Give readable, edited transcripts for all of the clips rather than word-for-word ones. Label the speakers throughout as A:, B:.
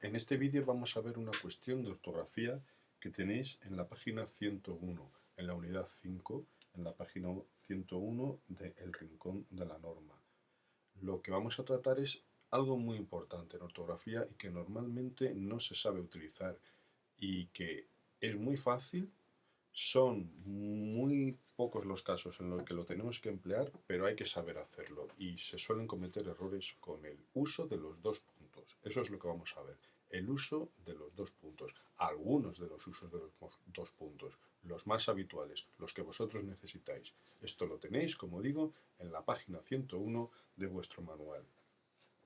A: En este vídeo vamos a ver una cuestión de ortografía que tenéis en la página 101, en la unidad 5, en la página 101 de El Rincón de la Norma. Lo que vamos a tratar es algo muy importante en ortografía y que normalmente no se sabe utilizar y que es muy fácil. Son muy pocos los casos en los que lo tenemos que emplear, pero hay que saber hacerlo y se suelen cometer errores con el uso de los dos puntos. Eso es lo que vamos a ver. El uso de los dos puntos. Algunos de los usos de los dos puntos. Los más habituales, los que vosotros necesitáis. Esto lo tenéis, como digo, en la página 101 de vuestro manual.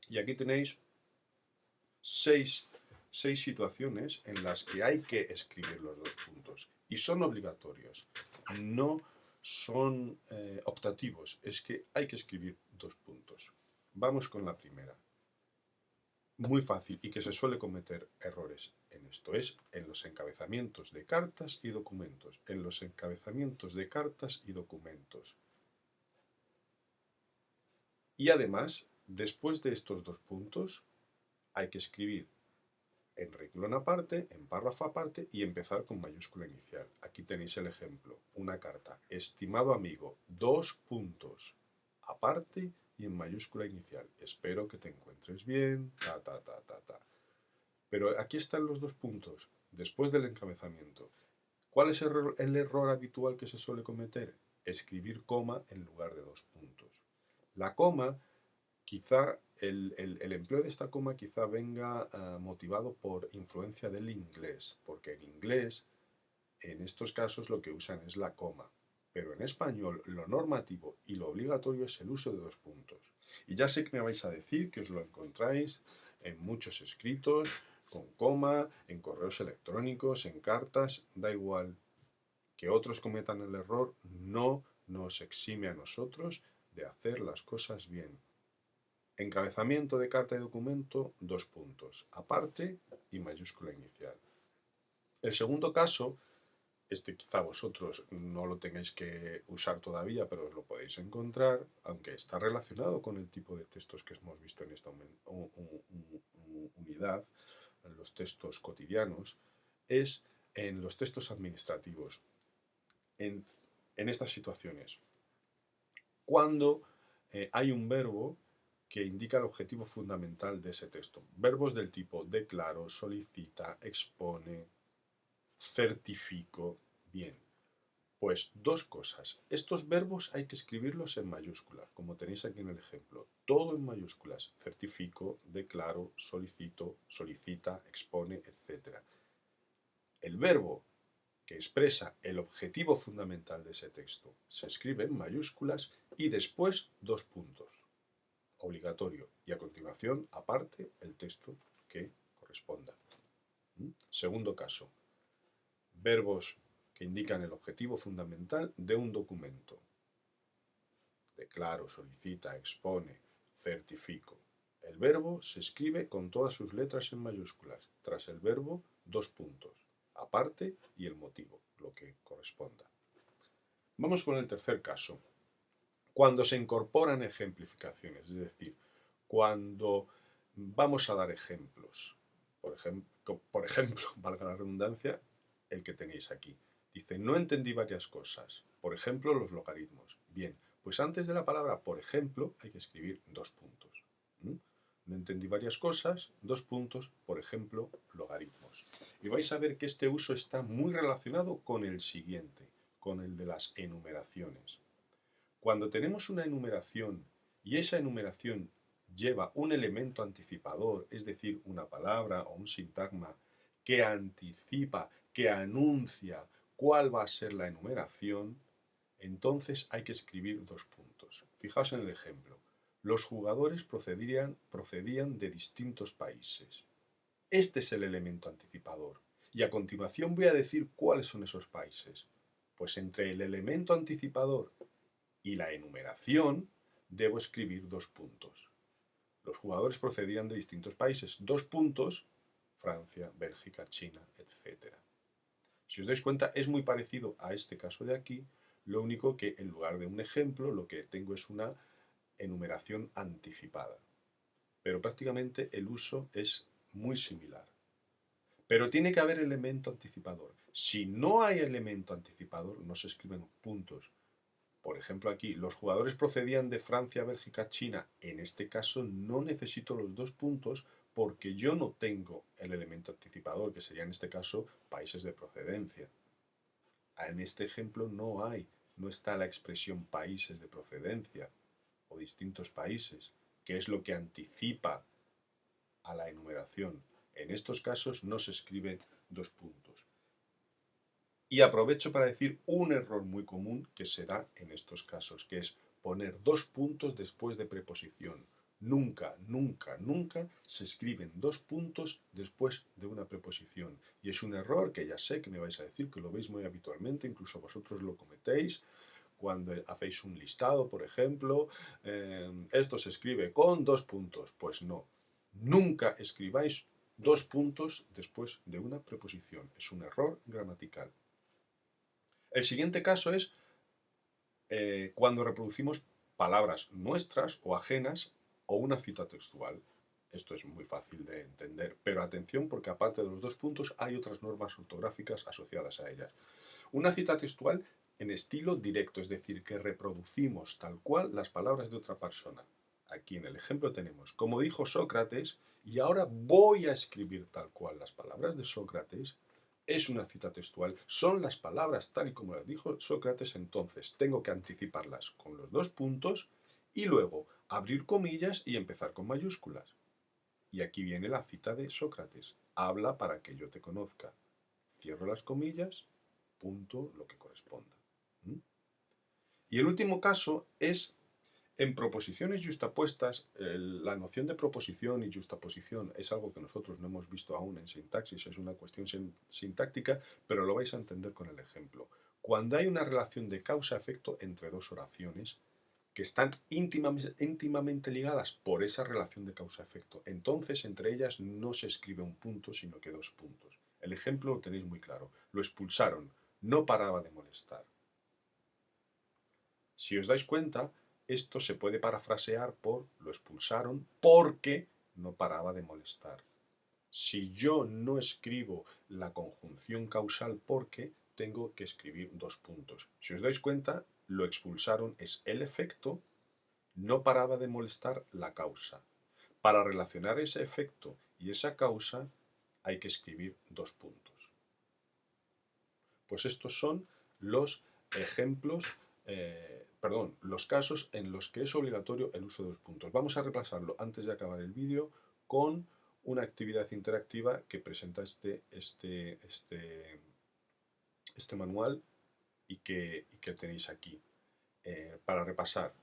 A: Y aquí tenéis seis situaciones en las que hay que escribir los dos puntos y son obligatorios, no son optativos, es que hay que escribir dos puntos. Vamos con la primera. Muy fácil y que se suele cometer errores en esto es en los encabezamientos de cartas y documentos. En los encabezamientos de cartas y documentos. Y además, después de estos dos puntos, hay que escribir en renglón aparte, en párrafo aparte y empezar con mayúscula inicial. Aquí tenéis el ejemplo. Una carta. Estimado amigo, dos puntos aparte y en mayúscula inicial. Espero que te encuentres bien, ta. Pero aquí están los dos puntos, después del encabezamiento. ¿Cuál es el error habitual que se suele cometer? Escribir coma en lugar de dos puntos. La coma, quizá el empleo de esta coma quizá venga motivado por influencia del inglés, porque en inglés, en estos casos, lo que usan es la coma. Pero en español, lo normativo y lo obligatorio es el uso de dos puntos. Y ya sé que me vais a decir que os lo encontráis en muchos escritos, con coma, en correos electrónicos, en cartas, da igual. Que otros cometan el error no nos exime a nosotros de hacer las cosas bien. Encabezamiento de carta y documento, dos puntos, aparte y mayúscula inicial. El segundo caso, este quizá vosotros no lo tengáis que usar todavía, pero os lo podéis encontrar, aunque está relacionado con el tipo de textos que hemos visto en esta unidad, en los textos cotidianos, es en los textos administrativos. En estas situaciones, cuando hay un verbo que indica el objetivo fundamental de ese texto. Verbos del tipo declaro, solicita, expone, certifico. Bien, pues dos cosas. Estos verbos hay que escribirlos en mayúsculas, como tenéis aquí en el ejemplo. Todo en mayúsculas. Certifico, declaro, solicito, solicita, expone, etc. El verbo que expresa el objetivo fundamental de ese texto se escribe en mayúsculas y después dos puntos. Obligatorio. Y a continuación, aparte, el texto que corresponda. Segundo caso. Verbos que indican el objetivo fundamental de un documento. Declaro, solicita, expone, certifico. El verbo se escribe con todas sus letras en mayúsculas. Tras el verbo, dos puntos. Aparte y el motivo, lo que corresponda. Vamos con el tercer caso. Cuando se incorporan ejemplificaciones, es decir, cuando vamos a dar ejemplos. Por ejemplo, valga la redundancia, el que tenéis aquí. Dice, no entendí varias cosas. Por ejemplo, los logaritmos. Bien, pues antes de la palabra por ejemplo hay que escribir dos puntos. No entendí varias cosas, dos puntos, por ejemplo, logaritmos. Y vais a ver que este uso está muy relacionado con el siguiente, con el de las enumeraciones. Cuando tenemos una enumeración y esa enumeración lleva un elemento anticipador, es decir, una palabra o un sintagma que anticipa, que anuncia cuál va a ser la enumeración, entonces hay que escribir dos puntos. Fijaos en el ejemplo. Los jugadores procedían de distintos países. Este es el elemento anticipador. Y a continuación voy a decir cuáles son esos países. Pues entre el elemento anticipador y la enumeración debo escribir dos puntos. Los jugadores procedían de distintos países. Dos puntos, Francia, Bélgica, China, etc. Si os dais cuenta, es muy parecido a este caso de aquí, lo único que en lugar de un ejemplo, lo que tengo es una enumeración anticipada. Pero prácticamente el uso es muy similar. Pero tiene que haber elemento anticipador. Si no hay elemento anticipador, no se escriben puntos. Por ejemplo, aquí, los jugadores procedían de Francia, Bélgica, China. En este caso no necesito los dos puntos porque yo no tengo el elemento anticipador, que sería en este caso países de procedencia. En este ejemplo no está la expresión países de procedencia o distintos países, que es lo que anticipa a la enumeración. En estos casos no se escriben dos puntos. Y aprovecho para decir un error muy común que se da en estos casos, que es poner dos puntos después de preposición. Nunca, nunca, nunca se escriben dos puntos después de una preposición. Y es un error que ya sé que me vais a decir que lo veis muy habitualmente, incluso vosotros lo cometéis cuando hacéis un listado, por ejemplo. Esto se escribe con dos puntos. Pues no, nunca escribáis dos puntos después de una preposición. Es un error gramatical. El siguiente caso es cuando reproducimos palabras nuestras o ajenas o una cita textual. Esto es muy fácil de entender, pero atención porque aparte de los dos puntos hay otras normas ortográficas asociadas a ellas. Una cita textual en estilo directo, es decir, que reproducimos tal cual las palabras de otra persona. Aquí en el ejemplo tenemos, como dijo Sócrates, y ahora voy a escribir tal cual las palabras de Sócrates. Es una cita textual, son las palabras tal y como las dijo Sócrates, entonces tengo que anticiparlas con los dos puntos y luego abrir comillas y empezar con mayúsculas. Y aquí viene la cita de Sócrates, habla para que yo te conozca. Cierro las comillas, punto, lo que corresponda. Y el último caso es en proposiciones yuxtapuestas. La noción de proposición y yuxtaposición es algo que nosotros no hemos visto aún en sintaxis, es una cuestión sintáctica, pero lo vais a entender con el ejemplo. Cuando hay una relación de causa-efecto entre dos oraciones que están íntimamente ligadas por esa relación de causa-efecto, entonces entre ellas no se escribe un punto, sino que dos puntos. El ejemplo lo tenéis muy claro. Lo expulsaron, no paraba de molestar. Si os dais cuenta, esto se puede parafrasear por lo expulsaron porque no paraba de molestar. Si yo no escribo la conjunción causal porque, tengo que escribir dos puntos. Si os dais cuenta, lo expulsaron es el efecto, no paraba de molestar la causa. Para relacionar ese efecto y esa causa hay que escribir dos puntos. Pues estos son los ejemplos, los casos en los que es obligatorio el uso de dos puntos. Vamos a repasarlo antes de acabar el vídeo con una actividad interactiva que presenta este manual y que tenéis aquí. Para repasar,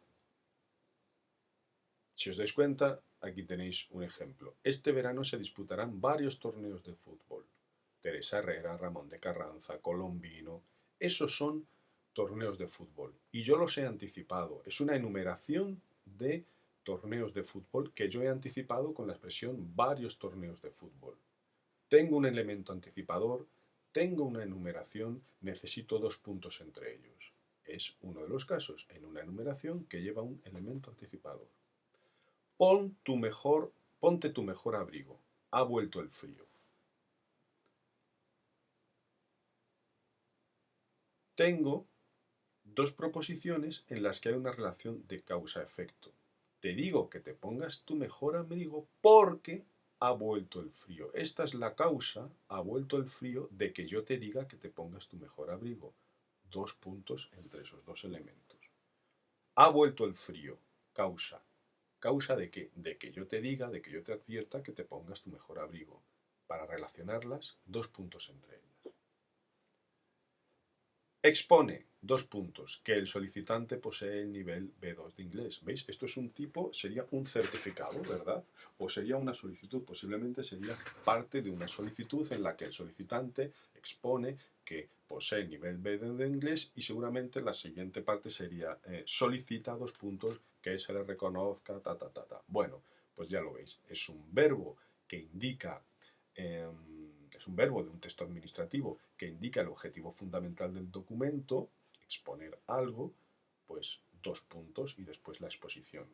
A: si os dais cuenta, aquí tenéis un ejemplo. Este verano se disputarán varios torneos de fútbol. Teresa Herrera, Ramón de Carranza, Colombino. Esos son torneos de fútbol. Y yo los he anticipado. Es una enumeración de torneos de fútbol que yo he anticipado con la expresión varios torneos de fútbol. Tengo un elemento anticipador, tengo una enumeración, necesito dos puntos entre ellos. Es uno de los casos en una enumeración que lleva un elemento anticipador. Ponte tu mejor abrigo. Ha vuelto el frío. Tengo dos proposiciones en las que hay una relación de causa-efecto. Te digo que te pongas tu mejor abrigo porque ha vuelto el frío. Esta es la causa, ha vuelto el frío, de que yo te diga que te pongas tu mejor abrigo. Dos puntos entre esos dos elementos. Ha vuelto el frío, causa. ¿Causa de qué? De que yo te diga, de que yo te advierta que te pongas tu mejor abrigo. Para relacionarlas, dos puntos entre ellas. Expone, dos puntos, que el solicitante posee el nivel B2 de inglés. ¿Veis? Esto es un tipo, sería un certificado, ¿verdad? O sería una solicitud, posiblemente sería parte de una solicitud en la que el solicitante expone que posee el nivel B2 de inglés y seguramente la siguiente parte sería solicita dos puntos que se le reconozca, Bueno, pues ya lo veis, es un verbo que indica... es un verbo de un texto administrativo que indica el objetivo fundamental del documento, exponer algo, pues dos puntos y después la exposición.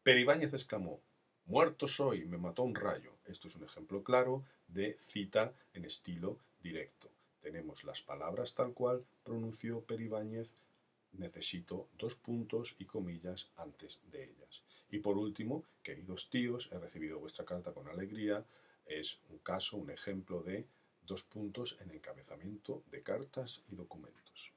A: Pero Ibáñez exclamó, Muerto soy, me mató un rayo. Esto es un ejemplo claro de cita en estilo directo. Tenemos las palabras tal cual pronunció Peribáñez, necesito dos puntos y comillas antes de ellas. Y por último, queridos tíos, he recibido vuestra carta con alegría. Es un caso, un ejemplo de dos puntos en encabezamiento de cartas y documentos.